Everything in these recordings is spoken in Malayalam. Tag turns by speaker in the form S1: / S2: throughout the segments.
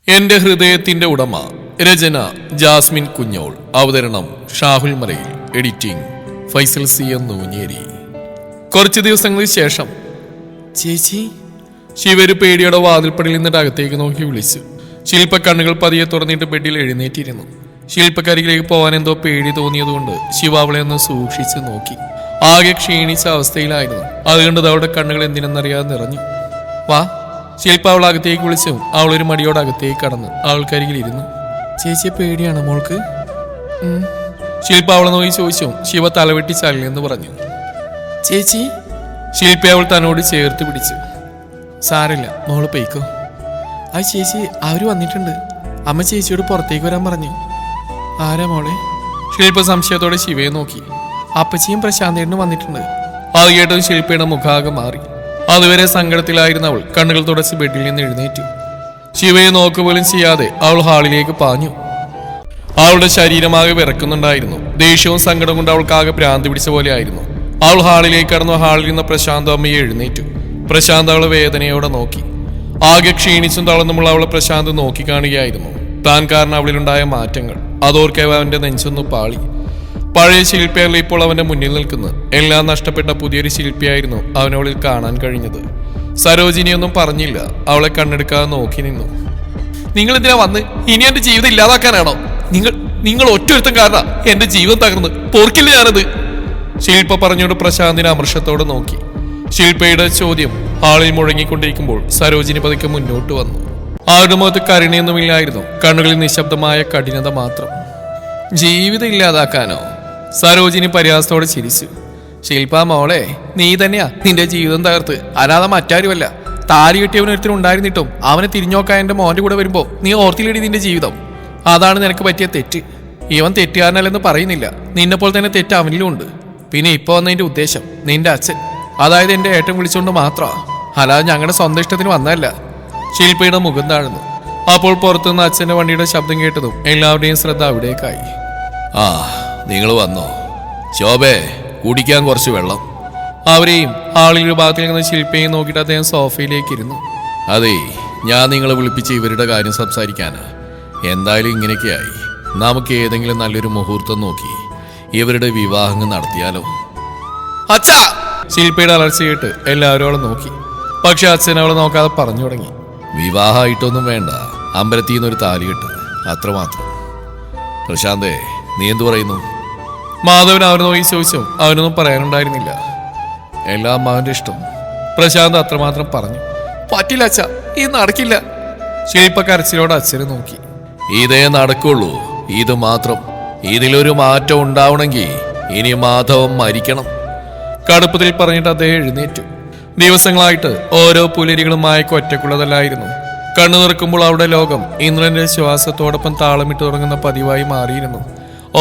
S1: എന്റെ ഹൃദയത്തിന്റെ ഉടമ. രചന ജാസ്മിൻ കുഞ്ഞോൾ. അവതരണം ഷാഹുൽ മലയിൽ. Editing Faisal C M Nooncheri. കുറച്ചു ദിവസങ്ങൾക്ക് ശേഷം ചേച്ചി ശിവര് പേടിയുടെ വാതിൽപ്പടിയിൽ നിന്നിട്ട് അകത്തേക്ക് നോക്കി വിളിച്ചു. ശില്പ കണ്ണുകൾ പതിയെ തുറന്നിട്ട് ബെഡിൽ എഴുന്നേറ്റിരുന്നു. ശില്പക്കരികിലേക്ക് പോകാൻ എന്തോ പേടി തോന്നിയതുകൊണ്ട് ശിവ അവളെ ഒന്ന് സൂക്ഷിച്ച് നോക്കി. ആകെ ക്ഷീണിച്ച അവസ്ഥയിലായിരുന്നു. അതുകൊണ്ട് അവളുടെ കണ്ണുകൾ എന്തിനെന്നറിയാതെ നിറഞ്ഞു. വാ. ശില്പ അവൾ അകത്തേക്ക് വിളിച്ചു. അവളൊരു മടിയോട് അകത്തേക്ക് കടന്ന് അവൾക്കരികിൽ ഇരുന്നു. ചേച്ചിയെ പേടിയാണ് മോൾക്ക്? ശില്പ അവളെ നോക്കി ചോദിച്ചു. ശിവ തലവെട്ടി ചല്ലെന്ന് പറഞ്ഞു. ചേച്ചി? ശില്പ അവൾ തന്നോട് ചേർത്ത് പിടിച്ചു. സാരില്ല, മോള് പെയ്ക്കോ. ആ ചേച്ചി, അവര് വന്നിട്ടുണ്ട്. അമ്മ ചേച്ചിയോട് പുറത്തേക്ക് വരാൻ പറഞ്ഞു. ആരാ മോളെ? ശില്പ സംശയത്തോടെ ശിവയെ നോക്കി. അപ്പച്ചിയും പ്രശാന്തേട്ടനും വന്നിട്ടുണ്ട്. അത് കേട്ടത് ശില്പയുടെ മുഖാകെ മാറി. അതുവരെ സങ്കടത്തിലായിരുന്ന അവൾ കണ്ണുകൾ തുടച്ച് ബെഡിൽ നിന്ന് എഴുന്നേറ്റു. ശിവയെ നോക്കുപോലും ചെയ്യാതെ അവൾ ഹാളിലേക്ക് പാഞ്ഞു. അവളുടെ ശരീരമാകെ വിറക്കുന്നുണ്ടായിരുന്നു. ദേഷ്യവും സങ്കടം കൊണ്ട് അവൾക്കാകെ ഭ്രാന്തി പിടിച്ച പോലെ ആയിരുന്നു. അവൾ ഹാളിലേക്ക് കടന്നു. ഹാളിൽ നിന്ന് പ്രശാന്ത അമ്മയെ എഴുന്നേറ്റു. പ്രശാന്ത് അവളെ വേദനയോടെ നോക്കി. ആകെ ക്ഷീണിച്ചും തളർന്നുമുള്ള അവളെ പ്രശാന്ത് നോക്കിക്കാണുകയായിരുന്നു. താൻ കാരണം അവളിലുണ്ടായ മാറ്റങ്ങൾ അതോർക്കെ അവന്റെ നെഞ്ചൊന്നു പാളി. പഴയ ശില്പിയല്ല ഇപ്പോൾ അവന്റെ മുന്നിൽ നിൽക്കുന്നത്. എല്ലാം നഷ്ടപ്പെട്ട പുതിയൊരു ശില്പിയായിരുന്നു അവനവളിൽ കാണാൻ കഴിഞ്ഞത്. സരോജിനിയൊന്നും പറഞ്ഞില്ല. അവളെ കണ്ണെടുക്കാതെ നോക്കി നിന്നു. നിങ്ങൾ എന്തിനാ വന്ന്? ഇനി എന്റെ ജീവിതം ഇല്ലാതാക്കാനാണോ? നിങ്ങൾ ഒറ്റൊരുത്തം കാരണം എന്റെ ജീവിതം തകർന്ന് പോർക്കില്ല ഞാനത്. ശില്പ പറഞ്ഞോട് പ്രശാന്തിനെ അമർഷത്തോടെ നോക്കി. ശില്പയുടെ ചോദ്യം ആളിൽ മുഴങ്ങിക്കൊണ്ടിരിക്കുമ്പോൾ സരോജിനി പതുക്കെ മുന്നോട്ട് വന്നു. ആരുടെ മുഖത്ത് കരുണയൊന്നുമില്ലായിരുന്നു. കണ്ണുകളിൽ നിശബ്ദമായ കഠിനത മാത്രം. ജീവിതം ഇല്ലാതാക്കാനോ? സരോജിനി പരിഹാസത്തോടെ ചിരിച്ചു. ശില്പ മോളെ, നീ തന്നെയാ നിന്റെ ജീവിതം തകർത്ത്. അല്ലാതെ മറ്റാരുമല്ല. താരി കെട്ടിയവനൊരുത്തരും ഉണ്ടായിരുന്നിട്ടും അവനെ തിരിഞ്ഞോക്കാൻ എന്റെ മോന്റെ കൂടെ വരുമ്പോ നീ ഓർത്തില്ലടി നിന്റെ ജീവിതം. അതാണ് നിനക്ക് പറ്റിയ തെറ്റ്. ഇവൻ തെറ്റുകാരനല്ലെന്ന് പറയുന്നില്ല. നിന്നെപ്പോൾ തന്നെ തെറ്റ് അവനിലും ഉണ്ട്. പിന്നെ ഇപ്പൊ വന്നതിന്റെ ഉദ്ദേശം നിന്റെ അച്ഛൻ, അതായത് എന്റെ ഏട്ടൻ വിളിച്ചുകൊണ്ട് മാത്രമാ. അല്ലാതെ ഞങ്ങളുടെ സ്വന്തം ഇഷ്ടത്തിന് വന്നതല്ല. ശില്പയുടെ മുഖം താഴ്ന്നു. അപ്പോൾ പുറത്തുനിന്ന് അച്ഛന്റെ വണ്ടിയുടെ ശബ്ദം കേട്ടതും എല്ലാവരുടെയും ശ്രദ്ധ അവിടേക്കായി. ആ, നിങ്ങൾ വന്നോ? ശോഭേ, കുടിക്കാൻ കുറച്ച് വെള്ളം. അവരെയും ആളിലൊരു ഭാഗത്തിൽ നിന്ന് ശില്പയും നോക്കിയിട്ട് അദ്ദേഹം സോഫയിലേക്ക് ഇരുന്നു. അതെ, ഞാൻ നിങ്ങളെ വിളിപ്പിച്ച് ഇവരുടെ കാര്യം സംസാരിക്കാനാ. എന്തായാലും ഇങ്ങനെയൊക്കെയായി. നമുക്ക് ഏതെങ്കിലും നല്ലൊരു മുഹൂർത്തം നോക്കി ഇവരുടെ വിവാഹങ്ങൾ നടത്തിയാലോ? അച്ഛാ! ശില്പയുടെ അലർച്ച കേട്ട് എല്ലാവരും അവളെ നോക്കി. പക്ഷെ അച്ഛൻ അവളെ നോക്കാതെ പറഞ്ഞു തുടങ്ങി. വിവാഹമായിട്ടൊന്നും വേണ്ട, അമ്പലത്തിൽ നിന്നൊരു താലി കെട്ട്, അത്രമാത്രം. പ്രശാന്തേ, നീ എന്തു പറയുന്നു? മാധവൻ അവനെ നോക്കി ചോദിച്ചു. അവനൊന്നും പറയാനുണ്ടായിരുന്നില്ല. എല്ലാം അമ്മാവന്റെ ഇഷ്ടം. പ്രശാന്ത് അത്രമാത്രം പറഞ്ഞു. പറ്റില്ല അച്ഛാ, ഇത് നടക്കില്ല. ശില്പ കരച്ചിലോട് അച്ഛനെ നോക്കി. ഇതേ നടക്കുള്ളൂ, ഇത് മാത്രം. ഇതിലൊരു മാറ്റം ഉണ്ടാവണമെങ്കിൽ ഇനി മാധവൻ മരിക്കണം. കടുപ്പത്തിൽ പറഞ്ഞിട്ട് അദ്ദേഹം എഴുന്നേറ്റു. ദിവസങ്ങളായിട്ട് ഓരോ പുലരികളും മായക്ക് ഒറ്റക്കുള്ളതല്ലായിരുന്നു. കണ്ണു തുറക്കുമ്പോൾ അവിടെ ലോകം ഇന്ദ്രന്റെ ശ്വാസത്തോടൊപ്പം താളമിട്ട് തുടങ്ങുന്ന പതിവായി മാറിയിരുന്നു.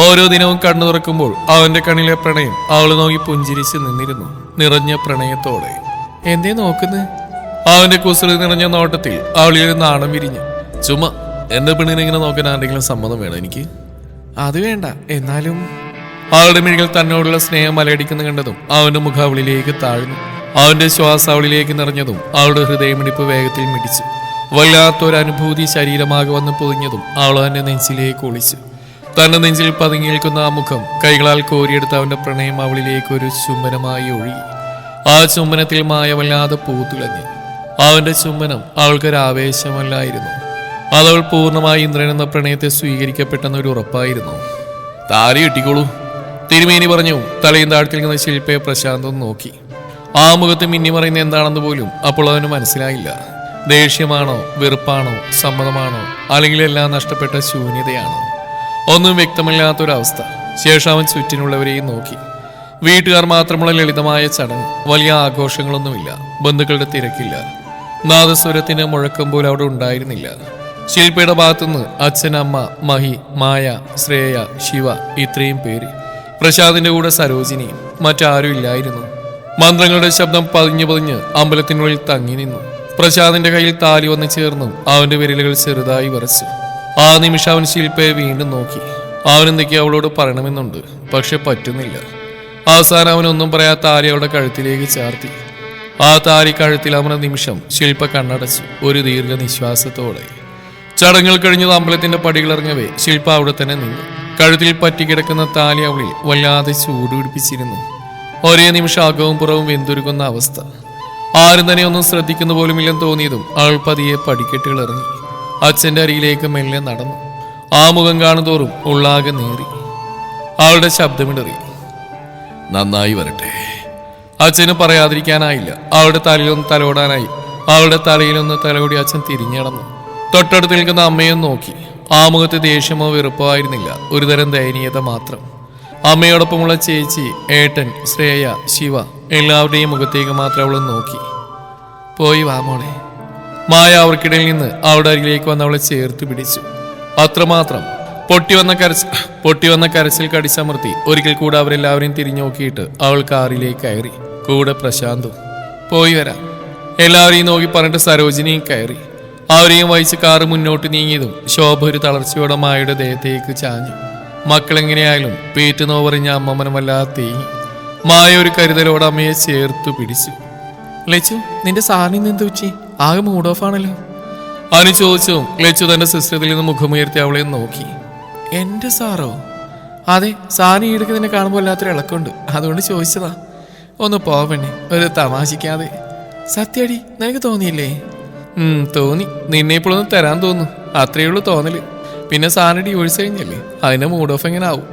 S1: ഓരോ ദിനവും കണ്ണു തുറക്കുമ്പോൾ അവന്റെ കണ്ണിലെ പ്രണയം അവള് നോക്കി പുഞ്ചിരിച്ച് നിന്നിരുന്നു, നിറഞ്ഞ പ്രണയത്തോടെ. എന്തേ നോക്കുന്നത്? അവന്റെ കുസൃതി നിറഞ്ഞ നോട്ടത്തിൽ അവളിൽ നാണം വിരിഞ്ഞു. ചുമ്മാ എന്റെ പെണ്ണിനെ ഇങ്ങനെ നോക്കാൻ ആരെങ്കിലും സമ്മതം വേണം എനിക്ക്? അത് വേണ്ട, എന്നാലും. അവളുടെ മിഴികൾ തന്നോടുള്ള സ്നേഹം മലയടിക്കുന്ന കണ്ടതും അവന്റെ മുഖം അവളിലേക്ക് താഴ്ന്നു. അവന്റെ ശ്വാസം അവളിലേക്ക് നിറഞ്ഞതും അവളുടെ ഹൃദയമിടിപ്പ് വേഗത്തിൽ മിടിച്ചു. വല്ലാത്തൊരനുഭൂതി ശരീരമാകെ വന്ന് പൊതിഞ്ഞതും അവൾ അവന്റെ നെഞ്ചിലേക്ക് ഒളിച്ചു. തന്റെ നെഞ്ചിൽ പതുങ്ങി നിൽക്കുന്ന ആ മുഖം കൈകളാൽ കോരിയെടുത്ത അവന്റെ പ്രണയം അവളിലേക്ക് ഒരു ചുംബനമായി ഒഴുകി. ആ ചുംബനത്തിൽ മായ വല്ലാതെ പൂത്തുലഞ്ഞു. അവന്റെ ചുംബനം അവൾക്കൊരാവേശമല്ലായിരുന്നു. അതവൾ പൂർണ്ണമായി ഇന്ദ്രൻ എന്ന പ്രണയത്തെ സ്വീകരിക്കപ്പെട്ടെന്നൊരു ഉറപ്പായിരുന്നു. താലി കെട്ടിക്കോളൂ, തിരുമേനി പറഞ്ഞു. തലയും താഴ്ത്തിൽ നിന്ന ശില്പയെ പ്രശാന്തം നോക്കി. ആ മുഖത്ത് മിന്നിമറിയുന്ന എന്താണെന്ന് പോലും അപ്പോൾ അവന് മനസ്സിലായില്ല. ദേഷ്യമാണോ, വെറുപ്പാണോ, സമ്മതമാണോ, അല്ലെങ്കിൽ എല്ലാം നഷ്ടപ്പെട്ട ശൂന്യതയാണോ? ഒന്നും വ്യക്തമല്ലാത്തൊരവസ്ഥ. ശേഷം അവൻ ചുറ്റിനുള്ളവരെയും നോക്കി. വീട്ടുകാർ മാത്രമുള്ള ലളിതമായ ചടങ്ങ്, വലിയ ആഘോഷങ്ങളൊന്നുമില്ല, ബന്ധുക്കളുടെ തിരക്കില്ല. നാദസ്വരത്തിന് മുഴക്കം പോലും അവിടെ ഉണ്ടായിരുന്നില്ല. ശില്പയുടെ ഭാഗത്തുനിന്ന് അച്ഛൻ, അമ്മ, മഹി, മായ, ശ്രേയ, ശിവ, ഇത്രയും പേര്. പ്രശാന്തിന്റെ കൂടെ സരോജിനിയും. മറ്റാരും ഇല്ലായിരുന്നു. മന്ത്രങ്ങളുടെ ശബ്ദം പതിഞ്ഞു പതിഞ്ഞ് അമ്പലത്തിനുള്ളിൽ തങ്ങി നിന്നു. പ്രശാന്തിന്റെ കയ്യിൽ താലി വന്ന് ചേർന്നു. അവന്റെ വിരലുകൾ ചെറുതായി വരച്ചു. ആ നിമിഷം അവൻ ശില്പയെ വീണ്ടും നോക്കി. അവനെന്തൊക്കെയോ അവളോട് പറയണമെന്നുണ്ട്, പക്ഷെ പറ്റുന്നില്ല. അവസാനം അവനൊന്നും പറയാത്ത താലി അവളുടെ കഴുത്തിലേക്ക് ചാർത്തി. ആ താലി കഴുത്തിൽ അമർന്ന നിമിഷം ശില്പ കണ്ണടച്ചു, ഒരു ദീർഘ നിശ്വാസത്തോടെ. ചടങ്ങുകൾ കഴിഞ്ഞത് അമ്പലത്തിന്റെ പടികളിറങ്ങവേ ശില്പ അവിടെ തന്നെ നിന്നു. കഴുത്തിൽ പറ്റിക്കിടക്കുന്ന താലി അവളിൽ വല്ലാതെ ചൂടുപിടിപ്പിച്ചിരുന്നു. ഒരേ നിമിഷം അകവും പുറവും വെന്തുരുകുന്ന അവസ്ഥ. ആരും തന്നെ ഒന്നും ശ്രദ്ധിക്കുന്ന പോലുമില്ലെന്ന് തോന്നിയതും അവൾ പതിയെ പടിക്കെട്ടുകൾ ഇറങ്ങി അച്ഛന്റെ അരികിലേക്ക് മെല്ലെ നടന്നു. ആ മുഖം കാണുന്തോറും ഉള്ളാകെ നേറി. അവളുടെ ശബ്ദമിടറി. നന്നായി വരട്ടെ. അച്ഛന് പറയാതിരിക്കാനായില്ല. അവളുടെ തലയിലൊന്ന് തലോടാനായി. അവളുടെ തലയിലൊന്ന് തലോടി അച്ഛൻ തിരിഞ്ഞടന്നു. തൊട്ടടുത്ത് നിൽക്കുന്ന അമ്മയെ നോക്കി. ആ മുഖത്ത് ദേഷ്യമോ വെറുപ്പോ ആയിരുന്നില്ല, ഒരുതരം ദയനീയത മാത്രം. അമ്മയോടൊപ്പമുള്ള ചേച്ചി, ഏട്ടൻ, ശ്രേയ, ശിവ എല്ലാവരുടെയും മുഖത്തേക്ക് മാത്രം അവൾ നോക്കി. പോയി വാ മോളെ. മായ അവർക്കിടയിൽ നിന്ന് അവളുടെ അരികിലേക്ക് വന്ന് അവളെ ചേർത്ത് പിടിച്ചു. അത്രമാത്രം. പൊട്ടിവന്ന കരച്ചിൽ കടിച്ചമർത്തി ഒരിക്കൽ കൂടെ അവരെല്ലാവരെയും തിരിഞ്ഞു നോക്കിയിട്ട് അവൾ കാറിലേക്ക് കയറി. കൂടെ പ്രശാന്തും. പോയി വരാം. എല്ലാവരെയും നോക്കി പറഞ്ഞിട്ട് സരോജിനിയും കയറി. അവരെയും വഹിച്ച് കാറ് മുന്നോട്ട് നീങ്ങിയതും ശോഭ ഒരു തളർച്ചയോടെ മായയുടെ ദേഹത്തേക്ക് ചാഞ്ഞു. മക്കളെങ്ങനെയായാലും പേറ്റ് നോവറിഞ്ഞ അമ്മമ്മനും വല്ലാതെ തേങ്ങി. മായ ഒരു കരുതലോടെ അമ്മയെ ചേർത്തു പിടിച്ചു. ലച്ചു, നിന്റെ സാറിന് നിന്ന് എന്ത് വെച്ചി? ആകെ മൂഡ് ഓഫ് ആണല്ലോ. അനു ചോദിച്ചു. ലച്ചു തന്റെ സിസ്റ്റത്തിൽ നിന്ന് മുഖമുയർത്തി അവളെ നോക്കി. എന്റെ സാറോ? അതെ, സാറിന് ഈടുക്ക് നിന്നെ കാണുമ്പോൾ വല്ലാത്തൊരു ഇളക്കമുണ്ട്, അതുകൊണ്ട് ചോദിച്ചതാ. ഒന്ന് പോവണ്ണേ, ഒരു തമാശിക്കാതെ. സത്യടി, നിനക്ക് തോന്നിയില്ലേ? തോന്നി. നിന്നെ ഇപ്പോഴൊന്നും തരാൻ തോന്നുന്നു, അത്രയേ ഉള്ളൂ തോന്നല്. പിന്നെ സാറിന് ഡിവോഴ്സ് കഴിഞ്ഞല്ലേ, അതിന്റെ മൂഡ് ഓഫ് എങ്ങനെ ആവും?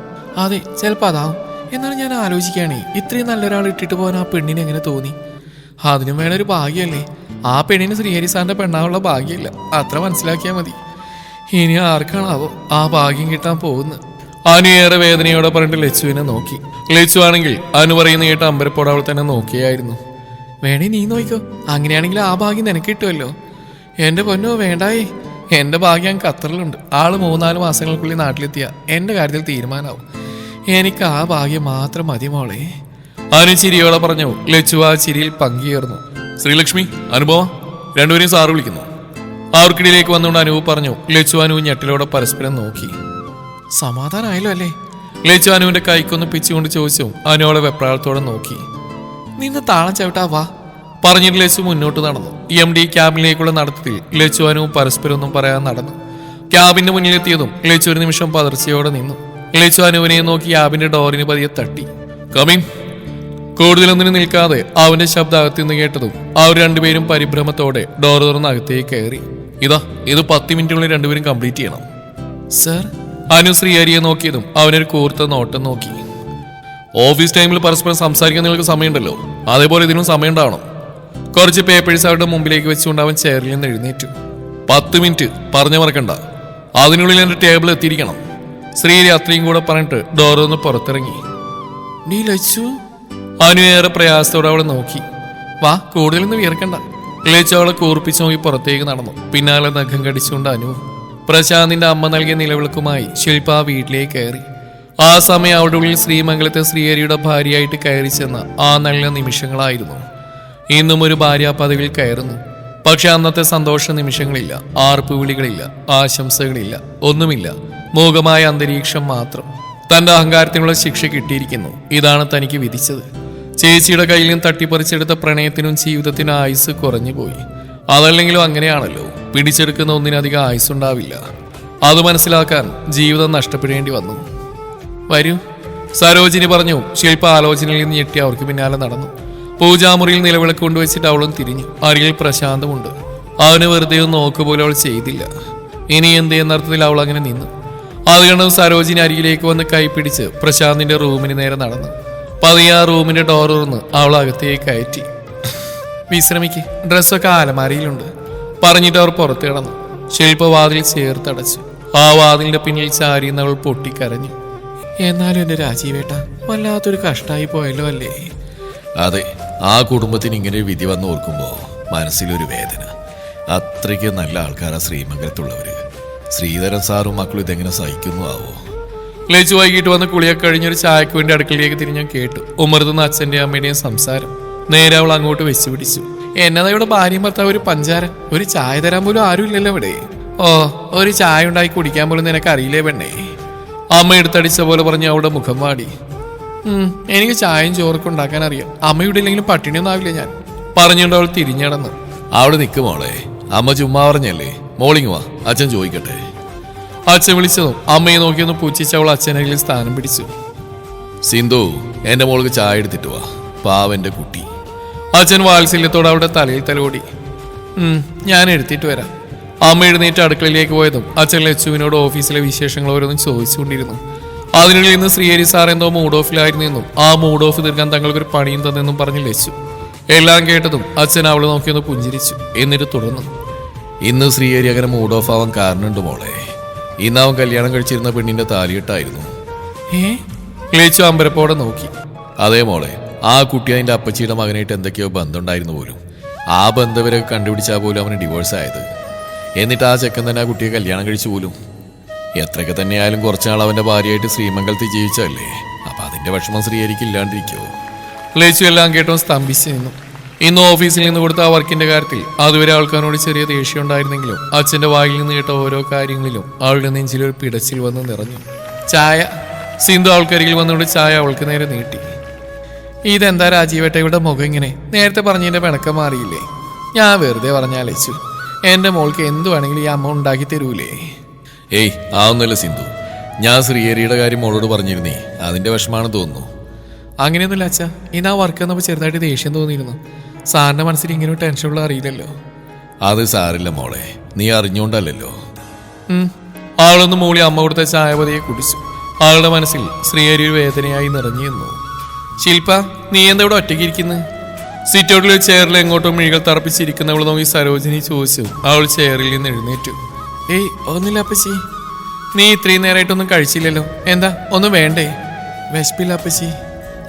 S1: അതെ, ചിലപ്പോൾ അതാവും. എന്നാലും ഞാൻ ആലോചിക്കുകയാണേ, ഇത്രയും നല്ലൊരാൾ ഇട്ടിട്ട് പോകാൻ ആ പെണ്ണിന് എങ്ങനെ തോന്നി? അതിനും വേണം ഒരു ഭാഗ്യമല്ലേ. ആ പെണ്ണിന് ശ്രീഹരി സാറിന്റെ പെണ്ണാവുള്ള ഭാഗ്യമില്ല, അത്ര മനസ്സിലാക്കിയാൽ മതി. ഇനി ആർക്കാണാവോ ആ ഭാഗ്യം കിട്ടാൻ പോകുന്നത്? അനു ഏറെ വേദനയോടെ പറഞ്ഞിട്ട് ലച്ചുവിനെ നോക്കി. ലച്ചു ആണെങ്കിൽ അനു പറയുന്ന കേട്ട് അമ്പരപ്പോടെ അവൾ തന്നെ നോക്കിയായിരുന്നു. വേണേ നീ നോക്കിക്കോ, അങ്ങനെയാണെങ്കിൽ ആ ഭാഗ്യം നിനക്ക് കിട്ടുമല്ലോ. എന്റെ പൊന്നോ വേണ്ടായേ, എന്റെ ഭാഗ്യം ഖത്തറിലുണ്ട്. ആള് 3-4 മാസങ്ങൾക്കുള്ളിൽ നാട്ടിലെത്തിയ എന്റെ കാര്യത്തിൽ തീരുമാനമാവും. എനിക്ക് ആ ഭാഗ്യം മാത്രം മതി മോളെ. അനു ചിരിയോടെ പറഞ്ഞു. ലച്ചു ആ ചിരിയിൽ പങ്കുചേർന്നു. ശ്രീലക്ഷ്മി, അനുഭവം, രണ്ടുപേരെയും സാറ് വിളിക്കുന്നു. അവർക്കിടയിലേക്ക് വന്നുകൊണ്ട് അനുവ് പറഞ്ഞു. ലച്ചു അനു ഞെട്ടിലോടെ പരസ്പരം നോക്കി. സമാധാനമായല്ലോ അല്ലേ? ലച്ചു അനുവിന്റെ കൈക്കൊന്ന് പിച്ചുകൊണ്ട് ചോദിച്ചു. അനുവളെ വെപ്രാളത്തോടെ നോക്കി. നിന്ന് താളം ചവിട്ടാ വാ പറഞ്ഞിട്ട് ലച്ചു മുന്നോട്ട് നടന്നു. MD ക്യാബിനിലേക്കുള്ള നടത്തത്തിൽ ലച്ചു അനുവും പരസ്പരം ഒന്നും പറയാൻ നടന്നു. ക്യാബിന്റെ മുന്നിലെത്തിയതും ലച്ചു ഒരു നിമിഷം പതർച്ചയോടെ നിന്നു. ലച്ചു അനുവിനെ നോക്കി ക്യാബിന്റെ ഡോറിന് പതിയെ തട്ടി. കമിൻ. കൂടുതലൊന്നിനും നിൽക്കാതെ അവന്റെ ശബ്ദം അകത്തുനിന്ന് കേട്ടതും അവർ രണ്ടുപേരും പരിഭ്രമത്തോടെ ഡോർ തുറന്ന് അകത്തേക്ക് കയറി. ഇത് 10 മിനിറ്റിനുള്ളിൽ രണ്ടുപേരും കംപ്ലീറ്റ് ചെയ്യണം സർ. അനു ശ്രീഹരിയെ നോക്കിയതും അവനൊരു കൂർത്ത നോട്ടം നോക്കി. ഓഫീസ് ടൈമിൽ പരസ്പരം സംസാരിക്കാൻ നിങ്ങൾക്ക് സമയമുണ്ടല്ലോ, അതേപോലെ ഇതിനും സമയം ഉണ്ടാവണം. കുറച്ച് പേപ്പേഴ്സ് അവരുടെ മുമ്പിലേക്ക് വെച്ചുകൊണ്ട് അവൻ ചെയറിൽ നിന്ന് എഴുന്നേറ്റു. 10 മിനിറ്റ് പറഞ്ഞു മറക്കണ്ട, അതിനുള്ളിൽ എന്റെ ടേബിൾ എത്തിയിരിക്കണം. ശ്രീഹരി അത്രയും കൂടെ പറഞ്ഞിട്ട് ഡോറൊന്ന് പുറത്തിറങ്ങി. നീ ലച്ചു? അനു ഏറെ പ്രയാസത്തോടെ അവളെ നോക്കി. വാ, കൂടുതലൊന്നും വിയർക്കണ്ട. ലച്ചു അവളെ കൂർപ്പിച്ച് നോക്കി പുറത്തേക്ക് നടന്നു. പിന്നാലെ നഖം കടിച്ചുകൊണ്ട് അനു. പ്രശാന്തിന്റെ അമ്മ നൽകിയ നിലവിളക്കുമായി ശില്പ വീട്ടിലേക്ക് കയറി. ആ സമയം അവളുടെ ഉള്ളിൽ ശ്രീമംഗലത്തെ ശ്രീഹരിയുടെ ഭാര്യയായിട്ട് കയറി ചെന്ന ആ നല്ല നിമിഷങ്ങളായിരുന്നു. ഇന്നും ഒരു ഭാര്യാ പദവിയിൽ കയറുന്നു. പക്ഷെ അന്നത്തെ സന്തോഷ നിമിഷങ്ങളില്ല, ആർപ്പുവിളികളില്ല, ആശംസകളില്ല, ഒന്നുമില്ല. മൂകമായ അന്തരീക്ഷം മാത്രം. തന്റെ അഹങ്കാരത്തിനുള്ള ശിക്ഷ കിട്ടിയിരിക്കുന്നു. ഇതാണ് തനിക്ക് വിധിച്ചത്. ചേച്ചിയുടെ കയ്യിൽ നിന്ന് തട്ടിപ്പറിച്ചെടുത്ത പ്രണയത്തിനും ജീവിതത്തിനും ആയുസ് കുറഞ്ഞു പോയി. അതല്ലെങ്കിലും അങ്ങനെയാണല്ലോ, പിടിച്ചെടുക്കുന്ന ഒന്നിനധികം ആയുസ്സുണ്ടാവില്ല. അത് മനസ്സിലാക്കാൻ ജീവിതം നഷ്ടപ്പെടേണ്ടി വന്നു. വരൂ, സരോജിനി പറഞ്ഞു. ശില്പ ആലോചനയിൽ നിന്ന് ഞെട്ടി അവർക്ക് പിന്നാലെ നടന്നു. പൂജാമുറിയിൽ നിലവിളക്ക് കൊണ്ടുവച്ചിട്ട് അവളും തിരിഞ്ഞു. അരികിൽ പ്രശാന്തമുണ്ട്. അവന് വെറുതെ ഒന്ന് നോക്കുപോലും അവൾ ചെയ്തില്ല. ഇനി എന്ത് എന്നർത്ഥത്തിൽ അവൾ അങ്ങനെ നിന്നു. അത് കണ്ട് സരോജിനി അരികിലേക്ക് വന്ന് കൈപ്പിടിച്ച് പ്രശാന്തിന്റെ റൂമിന് നേരെ നടന്നു. പതിയെ ആ റൂമിന്റെ ഡോർ തുറന്ന് അവൾ അകത്തേക്ക് കയറ്റി. വിശ്രമിക്ക്, ഡ്രസ്സൊക്കെ അലമാരയിലുണ്ട് പറഞ്ഞിട്ട് അവർ പുറത്ത് കിടന്നു. ശില്പ വാതിൽ ചേർത്തടച്ചു. ആ വാതിലിന്റെ പിന്നിൽ ചാരിയെന്ന് അവൾ പൊട്ടിക്കരഞ്ഞു. എന്നാലും എന്റെ രാജീവേട്ട, വല്ലാത്തൊരു കഷ്ടായി പോയല്ലോ അല്ലേ?
S2: അതെ, ആ കുടുംബത്തിന് ഇങ്ങനെ ഒരു വിധി വന്ന് ഓർക്കുമ്പോ മനസ്സിലൊരു വേദന. അത്രയ്ക്ക് നല്ല ആൾക്കാരാ ശ്രീമംഗലത്തുള്ളവര്. ശ്രീധരൻ സാറും മക്കളും ഇതെങ്ങനെ സഹിക്കുന്നു ആവോ?
S1: ലച്ചു വൈകിട്ട് വന്ന് കുളിയൊക്കെ കഴിഞ്ഞൊരു ചായക്ക് വേണ്ടി അടുക്കളയിലേക്ക് തിരിഞ്ഞാൽ കേട്ടു ഉമ്മർത്തുന്ന അച്ഛന്റെയും അമ്മയുടെയും സംസാരം. നേരെ അവൾ അങ്ങോട്ട് വെച്ചു പിടിച്ചു. എന്നതാ ഇവിടെ ഭാര്യയും ഭർത്താവ് ഒരു പഞ്ചാര, ഒരു ചായ തരാൻ പോലും ആരും ഇല്ലല്ലോ ഇവിടെ. ഓ, ഒരു ചായ ഉണ്ടാക്കി കുടിക്കാൻ പോലും നിനക്ക് അറിയില്ലേ പെണ്ണേ? അമ്മ എടുത്തടിച്ച പോലെ പറഞ്ഞ് അവളുടെ മുഖം വാടി. എനിക്ക് ചായയും ചോറൊക്കെ ഉണ്ടാക്കാൻ അറിയാം. അമ്മയുടെ ഇല്ലെങ്കിലും പട്ടിണിയൊന്നും ആവില്ല ഞാൻ പറഞ്ഞുകൊണ്ട് അവൾ തിരിഞ്ഞടന്നു.
S2: അവിടെ നിൽക്കുമോളെ, അമ്മ ചുമ്മാ പറഞ്ഞല്ലേ, മോളിങ് വാ, അച്ഛൻ ചോദിക്കട്ടെ.
S1: അച്ഛൻ വിളിച്ചതും അമ്മയെ നോക്കിയൊന്ന് പൂച്ചിച്ച് അവൾ അച്ഛനരികിൽ സ്ഥാനം പിടിച്ചു.
S2: സിന്ധു, എന്റെ മോൾക്ക് ചായ എടുത്തിട്ട് വാ, പാവന്റെ കുട്ടി.
S1: അച്ഛൻ വാത്സല്യത്തോടെ അവളുടെ തലയിൽ തലോടി. ഞാൻ എടുത്തിട്ട് വരാം. അമ്മ എഴുന്നേറ്റ് അടുക്കളയിലേക്ക് പോയതും അച്ഛൻ ലച്ചുവിനോട് ഓഫീസിലെ വിശേഷങ്ങൾ ഓരോന്നും ചോദിച്ചുകൊണ്ടിരുന്നു. അതിനുള്ളിൽ നിന്ന് ശ്രീഹരി സാർ എന്തോ മൂഡ് ഓഫിലായിരുന്നു എന്നും ആ മൂഡ് ഓഫ് തീർക്കാൻ തങ്ങൾക്കൊരു പണിയും തന്നെന്നും പറഞ്ഞ് ലച്ചു. എല്ലാം കേട്ടതും അച്ഛൻ അവളെ നോക്കിയൊന്ന് പുഞ്ചിരിച്ചു. എന്നിട്ട് തുടർന്നു.
S2: ഇന്ന് ശ്രീഹരി അങ്ങനെ മൂഡ് ഓഫ് ആവാൻ കാരണമുണ്ട് മോളെ. ഇന്ന് അവൻ കല്യാണം കഴിച്ചിരുന്ന പെണ്ണിന്റെ താലിയിട്ടായിരുന്നു.
S1: ലച്ചു അമ്പരപ്പോടെ നോക്കി.
S2: അതേ മോളെ, ആ കുട്ടി അതിന്റെ അപ്പച്ചിയുടെ മകനായിട്ട് എന്തൊക്കെയോ ബന്ധമുണ്ടായിരുന്നു പോലും. ആ ബന്ധവരൊക്കെ കണ്ടുപിടിച്ചാൽ പോലും അവന് ഡിവോഴ്സ് ആയത്. എന്നിട്ട് ആ ചെക്കൻ തന്നെ ആ കുട്ടിയെ കല്യാണം കഴിച്ചു പോലും. എത്രയൊക്കെ തന്നെയായാലും കുറച്ചാൾ അവന്റെ ഭാര്യയായിട്ട് ശ്രീമംഗലത്തിൽ ജീവിച്ചല്ലേ. അപ്പൊ അതിന്റെ വിഷമം ശ്രീഹരിക്ക് ഇല്ലാണ്ടിരിക്കുമോ?
S1: ലച്ചു എല്ലാം കേട്ടോ സ്തംഭിച്ചു നിന്നു. ഇന്ന് ഓഫീസിൽ നിന്ന് കൊടുത്ത ആ വർക്കിന്റെ കാര്യത്തിൽ അതുവരെ ആൾക്കാരോട് ചെറിയ ദേഷ്യം ഉണ്ടായിരുന്നെങ്കിലും അച്ഛന്റെ വായിൽ നിന്ന് കേട്ട ഓരോ കാര്യങ്ങളിലും അവളുടെ നെഞ്ചിലൊരു പിടച്ചിൽ വന്ന് നിറഞ്ഞു. ചായ. സിന്ധു ആൾക്കരികിൽ വന്നുകൊണ്ട് ചായ അവൾക്ക് നേരെ നീട്ടി. ഇതെന്താ രാജീവേട്ടയുടെ മുഖം ഇങ്ങനെ? നേരത്തെ പറഞ്ഞതിന്റെ പിണക്കം മാറിയില്ലേ? ഞാൻ വെറുതെ പറഞ്ഞാ ലച്ചു. എന്റെ മോൾക്ക് എന്തു വേണമെങ്കിലും ഈ അമ്മ ഉണ്ടാക്കി തരൂലേ?
S2: ഏയ്, ആവുന്നല്ല സിന്ധു. ഞാൻ ശ്രീഹരിയുടെ കാര്യം മോളോട് പറഞ്ഞിരുന്നേ, അതിന്റെ വിഷമാണെന്ന് തോന്നുന്നു.
S1: അങ്ങനെയൊന്നുമില്ല അച്ഛാ. ഇന്ന് ആ വർക്ക് വന്നപ്പോൾ ചെറുതായിട്ട് ദേഷ്യം തോന്നിയിരുന്നു. സാറിന്റെ മനസ്സിൽ ഇങ്ങനെ ടെൻഷനുള്ള അറിയില്ലല്ലോ.
S2: അത് സാരില്ല മോളെ, നീ അറിഞ്ഞോണ്ടല്ലോ.
S1: ആളൊന്ന് മൂളി അമ്മ കൊടുത്ത ചായപതിയെ കുടിച്ചു. ആളുടെ മനസ്സിൽ ശ്രീഹരി ഒരു വേദനയായി നിറഞ്ഞു നിന്നു. ശില്പ, നീ എന്താ ഇവിടെ ഒറ്റയ്ക്ക് ഇരിക്കുന്നത്? സിറ്റൗട്ടിൽ ചെയറിൽ എങ്ങോട്ടും മിഴികൾ തറപ്പിച്ചിരിക്കുന്നവൾ നോക്കി സരോജിനി ചോദിച്ചു. അവൾ ചെയറിൽ നിന്ന് എഴുന്നേറ്റു. ഏയ്, ഒന്നുമില്ല അപ്പച്ചി. നീ ഇത്രയും നേരമായിട്ടൊന്നും കഴിച്ചില്ലല്ലോ. എന്താ, ഒന്നും വേണ്ടേ? വിശപ്പില്ല അപ്പച്ചി.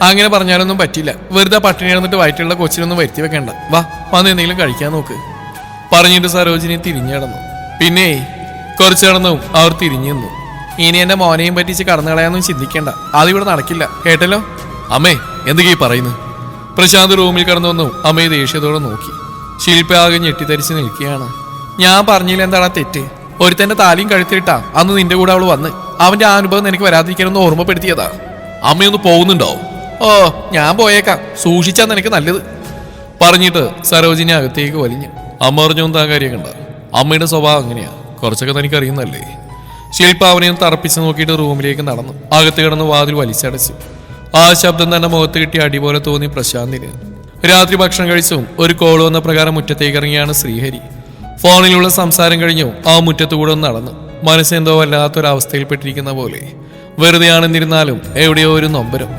S1: അങ്ങനെ പറഞ്ഞാലൊന്നും പറ്റില്ല. വെറുതെ പട്ടിണി കിടന്നിട്ട് വയറ്റുള്ള കൊച്ചിനൊന്നും വരുത്തി വെക്കണ്ട. വാ, വന്ന് എന്തെങ്കിലും കഴിക്കാൻ നോക്ക്. പറഞ്ഞിട്ട് സരോജിനി തിരിഞ്ഞടന്നു. പിന്നെ കുറച്ചു കിടന്നും അവർ തിരിഞ്ഞു നിന്നു. ഇനി എന്റെ മോനെയും പറ്റിച്ച് കടന്നു കളയാനൊന്നും ചിന്തിക്കേണ്ട. അതിവിടെ നടക്കില്ല, കേട്ടല്ലോ?
S2: അമ്മേ, എന്തൊക്കെയാ പറയുന്നത്?
S1: പ്രശാന്ത് റൂമിൽ കടന്നു വന്നു അമ്മയെ ദേഷ്യത്തോടെ നോക്കി. ശില്പ ആകെ ഞെട്ടിത്തരിച്ച് നിൽക്കുകയാണ്. ഞാൻ പറഞ്ഞില്ല എന്താണ് തെറ്റ്? ഒരുത്തന്റെ താലിയും കഴുത്തിട്ടാ അന്ന് നിന്റെ കൂടെ അവള് വന്ന് അവന്റെ അനുഭവം എനിക്ക് വരാതിരിക്കാനൊന്ന് ഓർമ്മപ്പെടുത്തിയതാ.
S2: അമ്മയൊന്ന് പോകുന്നുണ്ടോ?
S1: ഓ, ഞാൻ പോയേക്കാം. സൂക്ഷിച്ചാ നിനക്ക് നല്ലത്. പറഞ്ഞിട്ട് സരോജിനി അകത്തേക്ക് വലിഞ്ഞു.
S2: അമ്മ പറഞ്ഞൊന്നും താൻ കാര്യം കണ്ട. അമ്മയുടെ സ്വഭാവം അങ്ങനെയാ, കുറച്ചൊക്കെ തനിക്ക് അറിയുന്നല്ലേ.
S1: ശില്പ അവനെയും തറപ്പിച്ച് നോക്കിയിട്ട് റൂമിലേക്ക് നടന്നു. അകത്ത് കിടന്ന് വാതിൽ വലിച്ചടച്ചു. ആ ശബ്ദം തന്നെ മുഖത്ത് കിട്ടിയ അടി പോലെ തോന്നി പ്രശാന്തിന്. രാത്രി ഭക്ഷണം കഴിച്ചും ഒരു കോൾ വന്ന പ്രകാരം മുറ്റത്തേക്ക് ഇറങ്ങിയാണ് ശ്രീഹരി. ഫോണിലുള്ള സംസാരം കഴിഞ്ഞു ആ മുറ്റത്തുകൂടെ ഒന്ന് നടന്നു. മനസ്സെന്തോ വല്ലാത്തൊരവസ്ഥയിൽപ്പെട്ടിരിക്കുന്ന പോലെ. വെറുതെയാണെന്നിരുന്നാലും എവിടെയോ ഒരു നൊമ്പരം.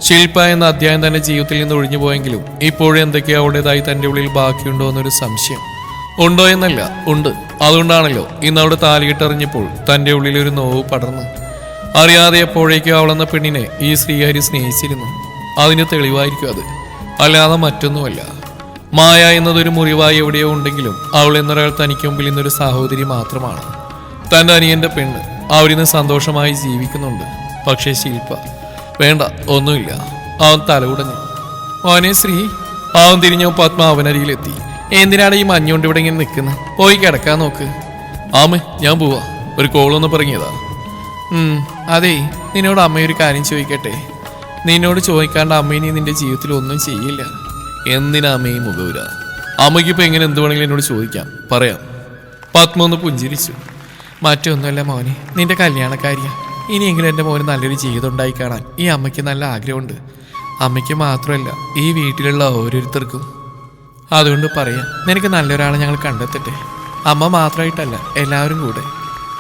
S1: ശില്പ എന്ന അധ്യായം തന്നെ ജീവിതത്തിൽ നിന്ന് ഒഴിഞ്ഞു പോയെങ്കിലും ഇപ്പോഴും എന്തൊക്കെയോ അവളുടേതായി തന്റെ ഉള്ളിൽ ബാക്കിയുണ്ടോ എന്നൊരു സംശയം. ഉണ്ടോ എന്നല്ല, ഉണ്ട്. അതുകൊണ്ടാണല്ലോ ഇന്ന് അവിടെ താലിയിട്ടെറിഞ്ഞപ്പോൾ തന്റെ ഉള്ളിൽ ഒരു നോവ് പടർന്നു. അറിയാതെ എപ്പോഴേക്കും അവളെന്ന പെണ്ണിനെ ഈ ശ്രീഹരി സ്നേഹിച്ചിരുന്നു. അതിന് തെളിവായിരിക്കും അത്, അല്ലാതെ മറ്റൊന്നുമല്ല. മായ എന്നതൊരു മുറിവായി എവിടെയോ ഉണ്ടെങ്കിലും അവൾ എന്നൊരാൾ തനിക്ക് മുമ്പിൽ ഇന്നൊരു സഹോദരി മാത്രമാണ്. തന്റെ അനിയന്റെ പെണ്ണ് അവരിന്ന് സന്തോഷമായി ജീവിക്കുന്നുണ്ട്. പക്ഷേ ശില്പ വേണ്ട, ഒന്നുമില്ല. അവൻ തലകുടഞ്ഞു. മോനെ ശ്രീ. അവൻ തിരിഞ്ഞോ പത്മ അവനരികിലെത്തി. എന്തിനാണ് ഈ മഞ്ഞുകൊണ്ട് ഇവിടെ ഇങ്ങനെ നിൽക്കുന്നത്? പോയി കിടക്കാൻ നോക്ക്.
S2: ആമേ, ഞാൻ പോവാ. ഒരു കോളൊന്ന് പറഞ്ഞതാ.
S1: അതെ, നിന്നോട് അമ്മയൊരു കാര്യം ചോദിക്കട്ടെ? നിന്നോട് ചോദിക്കാണ്ട് അമ്മയിനി നിന്റെ ജീവിതത്തിൽ ഒന്നും ചെയ്യില്ല.
S2: എന്തിനാ അമ്മയും മുഖവുര? അമ്മയ്ക്കിപ്പോ എങ്ങനെ എന്ത് വേണമെങ്കിലും എന്നോട് ചോദിക്കാം, പറയാം.
S1: പത്മ ഒന്ന് പുഞ്ചിരിച്ചു. മറ്റൊന്നുമല്ല മോനെ, നിന്റെ കല്യാണക്കാരിയാ. ഇനിയെങ്കിലും എൻ്റെ മോന് നല്ലൊരു ജീവിതം ഉണ്ടായി കാണാൻ ഈ അമ്മയ്ക്ക് നല്ല ആഗ്രഹമുണ്ട്. അമ്മയ്ക്ക് മാത്രമല്ല, ഈ വീട്ടിലുള്ള ഓരോരുത്തർക്കും. അതുകൊണ്ട് പറയാം, നിനക്ക് നല്ലൊരാളെ ഞങ്ങൾ കണ്ടെത്തട്ടെ. അമ്മ മാത്രമായിട്ടല്ല, എല്ലാവരും കൂടെ.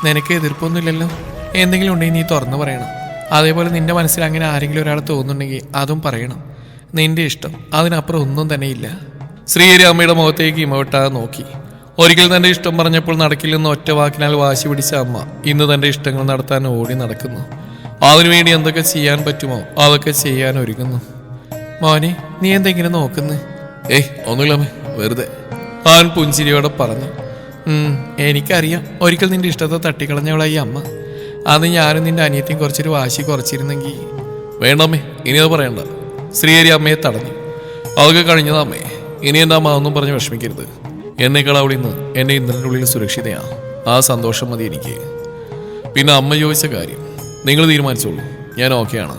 S1: നിനക്ക് എതിർപ്പൊന്നുമില്ലല്ലോ? എന്തെങ്കിലും ഉണ്ടെങ്കിൽ നീ തുറന്നു പറയണം. അതേപോലെ നിന്റെ മനസ്സിൽ അങ്ങനെ ആരെങ്കിലും ഒരാൾ തോന്നുന്നുണ്ടെങ്കിൽ അതും പറയണം. നിന്റെ ഇഷ്ടം, അതിനപ്പുറം ഒന്നും തന്നെയില്ല. ശ്രീഹരി അമ്മയുടെ മുഖത്തേക്ക് ഇമവെട്ടാതെ നോക്കി. ഒരിക്കൽ തന്റെ ഇഷ്ടം പറഞ്ഞപ്പോൾ നടക്കില്ലെന്ന് ഒറ്റ വാക്കിനാൽ വാശി പിടിച്ച അമ്മ ഇന്ന് തന്റെ ഇഷ്ടങ്ങൾ നടത്താൻ ഓടി നടക്കുന്നു. അതിനുവേണ്ടി എന്തൊക്കെ ചെയ്യാൻ പറ്റുമോ അതൊക്കെ ചെയ്യാൻ ഒരുങ്ങുന്നു. മോനെ, നീ എന്തെങ്കിലും നോക്കുന്നു?
S2: ഏയ്, ഒന്നുമില്ലമ്മേ, വെറുതെ.
S1: അവൻ പുഞ്ചിരിയോടെ പറഞ്ഞു. എനിക്കറിയാം, ഒരിക്കൽ നിന്റെ ഇഷ്ടത്തെ തട്ടിക്കളഞ്ഞവളായി അമ്മ. അന്ന് ഞാനും നിന്റെ അനിയത്തിയും കുറച്ചൊരു വാശി കുറച്ചിരുന്നെങ്കിൽ.
S2: വേണ്ടമ്മേ, ഇനി അത് പറയണ്ട.
S1: ശ്രീഹരി അമ്മയെ തടഞ്ഞു.
S2: അതൊക്കെ കഴിഞ്ഞതാമ്മേ. ഇനി എൻ്റെ അമ്മ ഒന്നും പറഞ്ഞ് വിഷമിക്കരുത്. എന്നേക്കാൾ അവിടെ ഇന്ന് എൻ്റെ ഇന്ദ്രൻ്റെ ഉള്ളിൽ സുരക്ഷിതയാണ്. ആ സന്തോഷം മതി എനിക്ക്. പിന്നെ അമ്മ ചോദിച്ച കാര്യം നിങ്ങൾ തീരുമാനിച്ചോളൂ, ഞാൻ ഓക്കെയാണ്.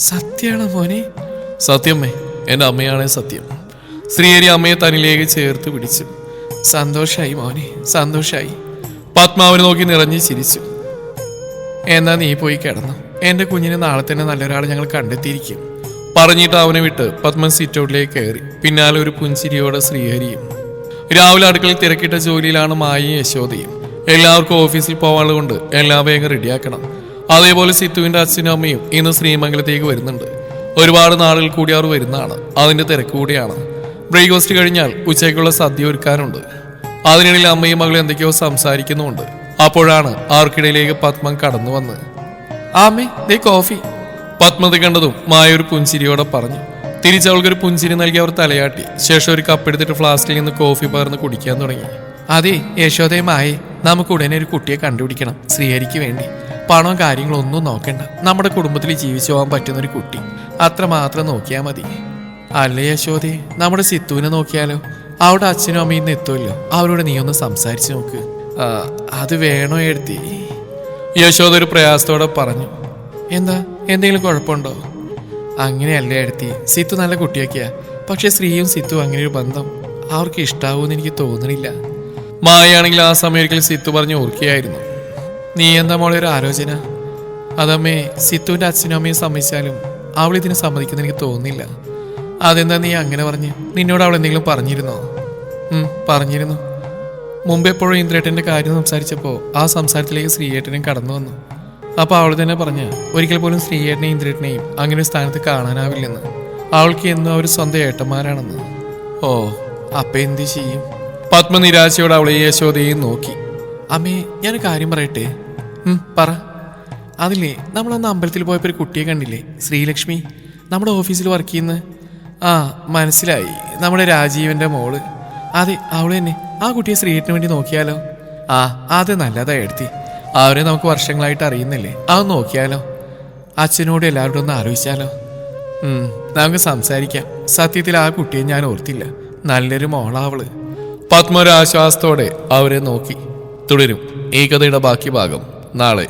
S1: സത്യമാണോ മോനെ?
S2: സത്യമ്മേ, എൻ്റെ അമ്മയാണേ സത്യം.
S1: ശ്രീഹരി അമ്മയെ തന്നിലേക്ക് ചേർത്ത് പിടിച്ചു. സന്തോഷായി മോനെ, സന്തോഷായി. പത്മാവിനെ നോക്കി നിറഞ്ഞു ചിരിച്ചു. എന്നാ നീ പോയി കിടന്നു. എന്റെ കുഞ്ഞിന് നാളെ തന്നെ നല്ലൊരാൾ ഞങ്ങൾ കണ്ടെത്തിയിരിക്കും. പറഞ്ഞിട്ട് അവനെ വിട്ട് പത്മൻ സിറ്റ് ഔട്ടിലേക്ക് കയറി. പിന്നാലെ ഒരു പുഞ്ചിരിയോടെ ശ്രീഹരിയും. രാവിലെ അടുക്കളയിൽ തിരക്കിട്ട ജോലിയിലാണ് മായയും യശോദയും. എല്ലാവർക്കും ഓഫീസിൽ പോകാനുള്ളത് കൊണ്ട് എല്ലാം വേഗം റെഡിയാക്കണം. അതേപോലെ സിത്തുവിന്റെ അച്ഛനും അമ്മയും ഇന്ന് ശ്രീമംഗലത്തേക്ക് വരുന്നുണ്ട്. ഒരുപാട് നാളുകൾ കൂടി അവർ വരുന്നതാണ്. അതിന്റെ തിരക്ക് കൂടിയാണ്. ബ്രേക്ക്ഫാസ്റ്റ് കഴിഞ്ഞാൽ ഉച്ചയ്ക്കുള്ള സദ്യ ഒരുക്കാനുണ്ട്. അതിനിടയിൽ അമ്മയും മകളും എന്തൊക്കെയോ സംസാരിക്കുന്നുമുണ്ട്. അപ്പോഴാണ് അവർക്കിടയിലേക്ക് പത്മൻ കടന്നു വന്ന്, ആമേ ദേ കോഫി. പത്മത്തെ കണ്ടതും മായ ഒരു പുഞ്ചിരിയോടെ പറഞ്ഞു. തിരിച്ചവൾക്കൊരു പുഞ്ചിരി നൽകി അവർ തലയാട്ടി. ശേഷം ഒരു കപ്പെടുത്തിട്ട് ഫ്ലാസ്കിൽ നിന്ന് കോഫി പകർന്ന് കുടിക്കാൻ തുടങ്ങി. അതെ യശോദയമായി, നമുക്ക് ഉടനെ ഒരു കുട്ടിയെ കണ്ടുപിടിക്കണം ശ്രീഹരിക്ക് വേണ്ടി. പണവും കാര്യങ്ങളൊന്നും നോക്കണ്ട. നമ്മുടെ കുടുംബത്തിൽ ജീവിച്ചു പോകാൻ പറ്റുന്നൊരു കുട്ടി അത്രമാത്രം നോക്കിയാൽ മതി. അല്ലേ യശോദേ, നമ്മുടെ സിത്തുവിനെ നോക്കിയാലോ? അവിടെ അച്ഛനും അമ്മയും ഇന്ന് എത്തുമല്ലോ. അവരോട് നീ ഒന്ന് സംസാരിച്ച് നോക്ക്. അത് വേണോ എഴുതി? യശോദ ഒരു പ്രയാസത്തോടെ പറഞ്ഞു. എന്താ, എന്തെങ്കിലും കുഴപ്പമുണ്ടോ? അങ്ങനെയല്ലേ എഴുത്തി, സിത്തു നല്ല കുട്ടിയൊക്കെയാ. പക്ഷെ ശ്രീയും സിത്തു അങ്ങനെ ഒരു ബന്ധം അവർക്ക് ഇഷ്ടാവൂന്ന് എനിക്ക് തോന്നണില്ല. മായയാണെങ്കിൽ ആ സമയത്തിൽ സിത്തു പറഞ്ഞ് ഓർക്കുകയായിരുന്നു. നീ എന്താ മോളെ ഒരു ആലോചന? അതമ്മേ, സിത്തുവിന്റെ അച്ഛനും അമ്മയും സമ്മതിച്ചാലും അവൾ ഇതിന് സമ്മതിക്കുന്ന എനിക്ക് തോന്നുന്നില്ല. അതെന്താ നീ അങ്ങനെ പറഞ്ഞ്? നിന്നോട് അവൾ എന്തെങ്കിലും പറഞ്ഞിരുന്നോ? പറഞ്ഞിരുന്നു. മുമ്പെപ്പോഴും ഇന്ദ്രേട്ടന്റെ കാര്യം സംസാരിച്ചപ്പോൾ ആ സംസാരത്തിലേക്ക് ശ്രീയേട്ടനും കടന്നു വന്നു. അപ്പോൾ അവൾ തന്നെ പറഞ്ഞ ഒരിക്കൽ പോലും ശ്രീയേട്ടനെയും ഇന്ദ്രേട്ടനെയും അങ്ങനെ ഒരു സ്ഥാനത്ത് കാണാനാവില്ലെന്ന്. അവൾക്ക് എന്നും അവർ സ്വന്തം ഏട്ടന്മാരാണെന്ന്. ഓ, അപ്പൊ എന്ത് ചെയ്യും? പത്മ നിരാശയോടെ അവളെ യശോദയെയും നോക്കി. അമ്മേ, ഞാൻ കാര്യം പറയട്ടെ? പറ. അതില്ലേ, നമ്മളന്ന് അമ്പലത്തിൽ പോയപ്പോൾ ഒരു കുട്ടിയെ കണ്ടില്ലേ, ശ്രീലക്ഷ്മി, നമ്മുടെ ഓഫീസിൽ വർക്ക് ചെയ്യുന്ന. മനസ്സിലായി, നമ്മുടെ രാജീവന്റെ മോള്. അതെ, അവള് തന്നെ. ആ കുട്ടിയെ ശ്രീയേട്ടന് വേണ്ടി നോക്കിയാലോ? അത് നല്ലതാ എടുത്തി. അവരെ നമുക്ക് വർഷങ്ങളായിട്ട് അറിയുന്നില്ലേ, അത് നോക്കിയാലോ? അച്ഛനോട് എല്ലാവരോടും ഒന്ന് ആലോചിച്ചാലോ? നമുക്ക് സംസാരിക്കാം. സത്യത്തിൽ ആ കുട്ടിയെ ഞാൻ ഓർത്തില്ല. നല്ലൊരു മോളാവള്. പത്മ ഒരു ആശ്വാസത്തോടെ അവരെ നോക്കി. തുടരും ഈ കഥയുടെ ബാക്കി ഭാഗം നാളെ.